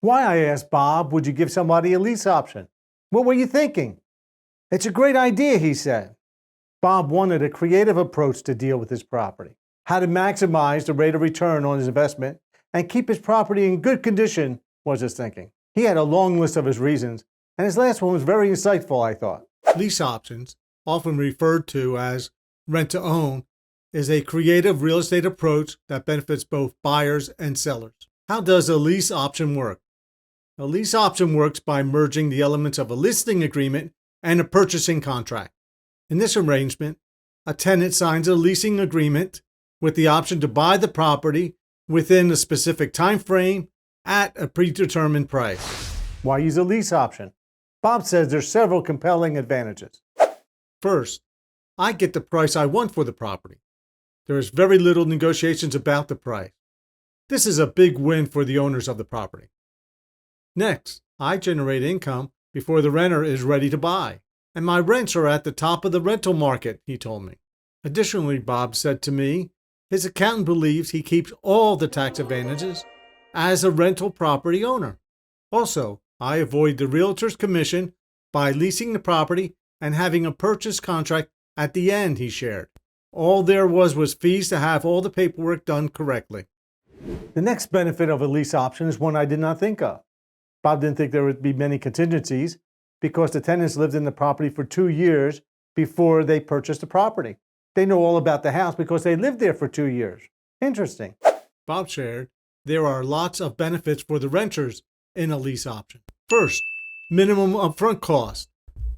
Why, I asked Bob, would you give somebody a lease option? What were you thinking? It's a great idea, he said. Bob wanted a creative approach to deal with his property, how to maximize the rate of return on his investment and keep his property in good condition was his thinking. He had a long list of his reasons, and his last one was very insightful, I thought. Lease options, often referred to as rent-to-own, is a creative real estate approach that benefits both buyers and sellers. How does a lease option work? A lease option works by merging the elements of a listing agreement and a purchasing contract. In this arrangement, a tenant signs a leasing agreement with the option to buy the property within a specific time frame at a predetermined price. Why use a lease option? Bob says there's several compelling advantages. First, I get the price I want for the property. There is very little negotiations about the price. This is a big win for the owners of the property. Next, I generate income before the renter is ready to buy, and my rents are at the top of the rental market, he told me. Additionally, Bob said to me, his accountant believes he keeps all the tax advantages as a rental property owner. Also, I avoid the realtor's commission by leasing the property and having a purchase contract at the end, he shared. All there was fees to have all the paperwork done correctly. The next benefit of a lease option is one I did not think of. Bob didn't think there would be many contingencies because the tenants lived in the property for 2 years before they purchased the property. They know all about the house because they lived there for 2 years. Interesting. Bob shared there are lots of benefits for the renters in a lease option. First, minimum upfront costs.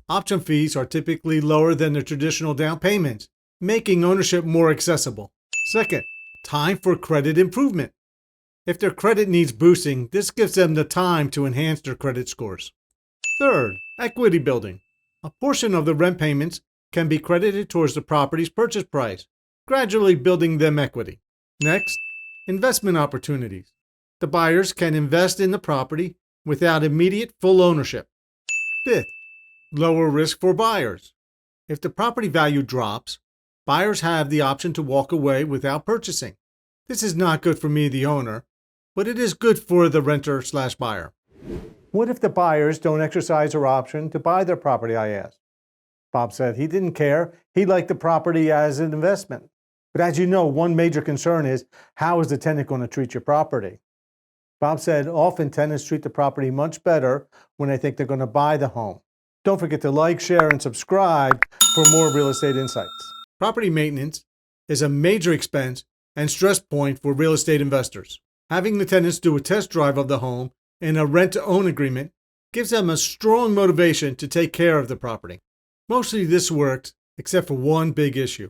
Option fees are typically lower than the traditional down payments, making ownership more accessible. Second, time for credit improvement. If their credit needs boosting, this gives them the time to enhance their credit scores. Third, equity building. A portion of the rent payments can be credited towards the property's purchase price, gradually building them equity. Next, investment opportunities. The buyers can invest in the property without immediate full ownership. Fifth, lower risk for buyers. If the property value drops, buyers have the option to walk away without purchasing. This is not good for me, the owner, but it is good for the renter/buyer. What if the buyers don't exercise their option to buy their property, I asked. Bob said he didn't care. He liked the property as an investment. But as you know, one major concern is, how is the tenant going to treat your property? Bob said often tenants treat the property much better when they think they're going to buy the home. Don't forget to like, share, and subscribe for more real estate insights. Property maintenance is a major expense and stress point for real estate investors. Having the tenants do a test drive of the home in a rent-to-own agreement gives them a strong motivation to take care of the property. Mostly this works, except for one big issue.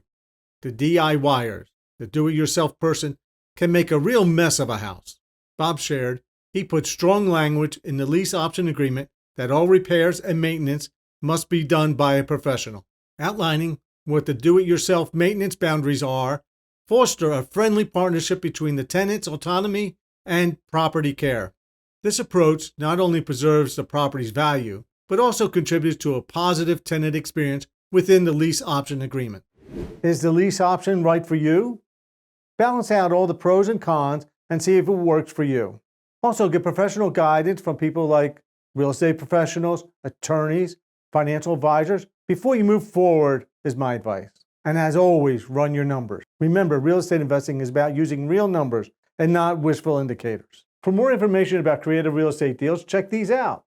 The DIYers, the do-it-yourself person, can make a real mess of a house. Bob shared he put strong language in the lease option agreement that all repairs and maintenance must be done by a professional, outlining what the do-it-yourself maintenance boundaries are, foster a friendly partnership between the tenant's autonomy and property care. This approach not only preserves the property's value, but also contributes to a positive tenant experience within the lease option agreement. Is the lease option right for you? Balance out all the pros and cons and see if it works for you. Also, get professional guidance from people like real estate professionals, attorneys, financial advisors before you move forward is my advice. And as always, run your numbers. Remember, real estate investing is about using real numbers and not wishful indicators. For more information about creative real estate deals, check these out.